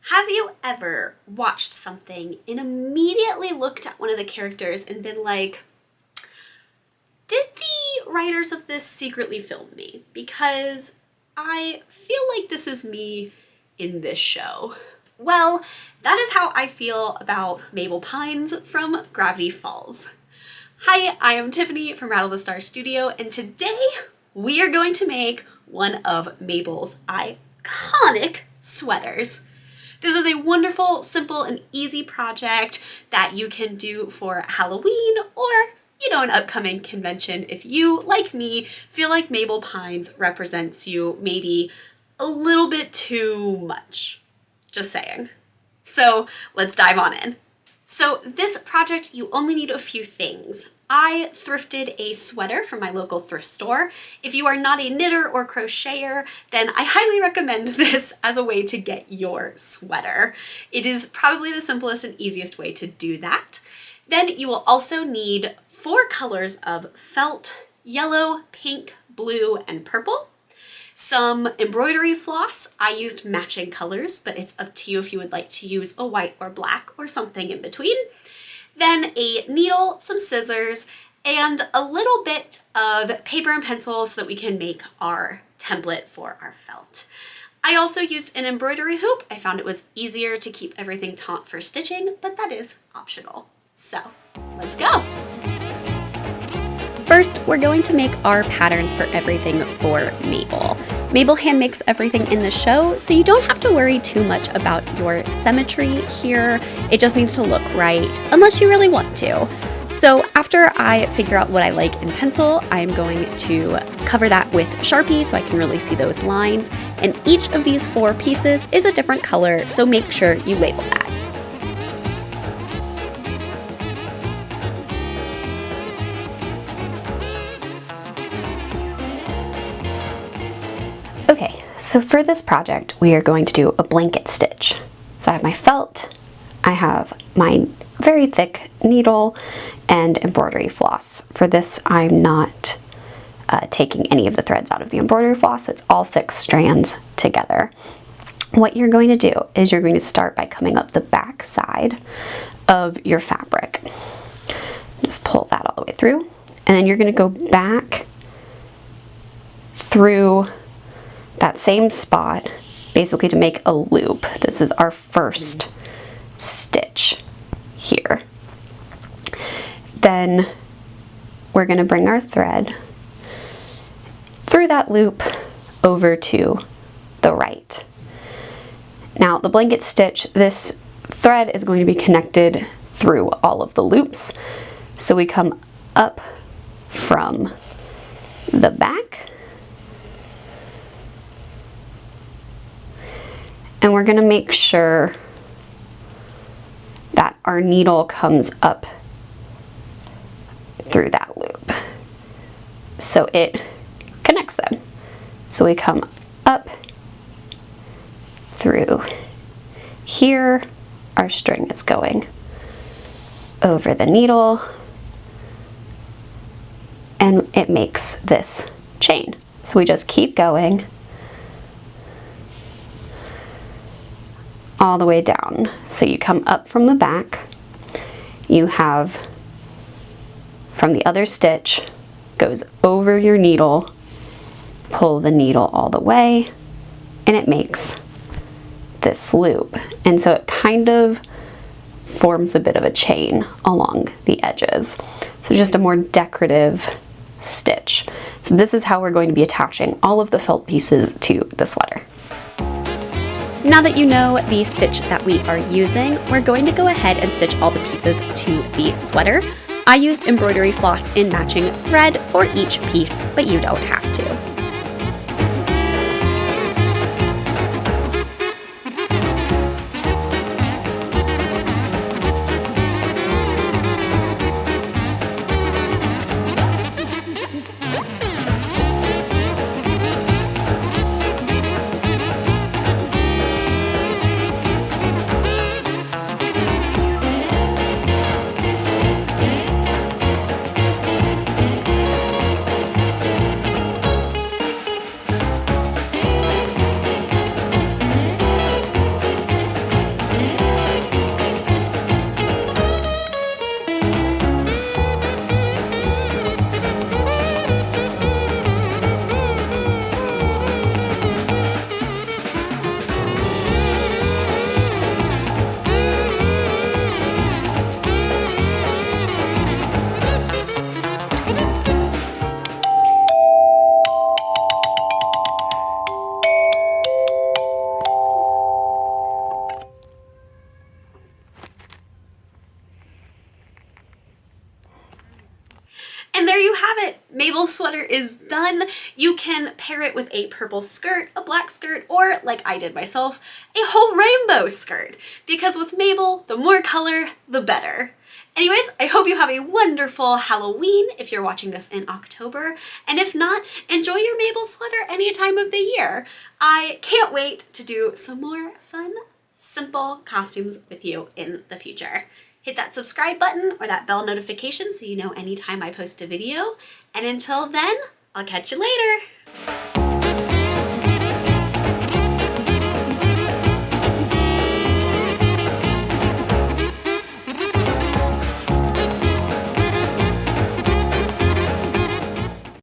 Have you ever watched something and immediately looked at one of the characters and been like, did the writers of this secretly film me? Because I feel like this is me in this show. Well, that is how I feel about Mabel Pines from Gravity Falls. Hi, I am Tiffany from Rattle the Star Studio, and today we are going to make one of Mabel's iconic sweaters. This is a wonderful, simple, and easy project that you can do for Halloween or, an upcoming convention if you, like me, feel like Mabel Pines represents you maybe a little bit too much. Just saying. So let's dive on in. So this project, you only need a few things. I thrifted a sweater from my local thrift store. If you are not a knitter or crocheter, then I highly recommend this as a way to get your sweater. It is probably the simplest and easiest way to do that. Then you will also need 4 colors of felt: yellow, pink, blue, and purple. Some embroidery floss. I used matching colors, but it's up to you if you would like to use a white or black or something in between. Then a needle, some scissors, and a little bit of paper and pencil so that we can make our template for our felt. I also used an embroidery hoop. I found it was easier to keep everything taut for stitching, but that is optional. So let's go. First, we're going to make our patterns for everything for Mabel. Mabel hand makes everything in the show, so you don't have to worry too much about your symmetry here. It just needs to look right, unless you really want to. So after I figure out what I like in pencil, I'm going to cover that with Sharpie so I can really see those lines. And each of these 4 pieces is a different color, so make sure you label that. Okay, so for this project, we are going to do a blanket stitch. So I have my felt, I have my very thick needle, and embroidery floss. For this, I'm not taking any of the threads out of the embroidery floss. It's all 6 strands together. What you're going to do is you're going to start by coming up the back side of your fabric. Just pull that all the way through, and then you're going to go back through that same spot, basically to make a loop. This is our first stitch here. Then we're going to bring our thread through that loop over to the right. Now the blanket stitch, this thread is going to be connected through all of the loops. So we come up from the back, and we're going to make sure that our needle comes up through that loop so it connects them. So we come up through here, our string is going over the needle, and it makes this chain. So we just keep going all the way down. So you come up from the back, you have from the other stitch, goes over your needle, pull the needle all the way, and it makes this loop. And so it kind of forms a bit of a chain along the edges. So just a more decorative stitch. So this is how we're going to be attaching all of the felt pieces to the sweater. Now that you know the stitch that we are using, we're going to go ahead and stitch all the pieces to the sweater. I used embroidery floss in matching thread for each piece, but you don't have to. Mabel's sweater is done. You can pair it with a purple skirt, a black skirt, or like I did myself, a whole rainbow skirt. Because with Mabel, the more color, the better. Anyways, I hope you have a wonderful Halloween if you're watching this in October, and if not, enjoy your Mabel sweater any time of the year. I can't wait to do some more fun, simple costumes with you in the future. Hit that subscribe button or that bell notification so you know anytime I post a video, and until then, I'll catch you later.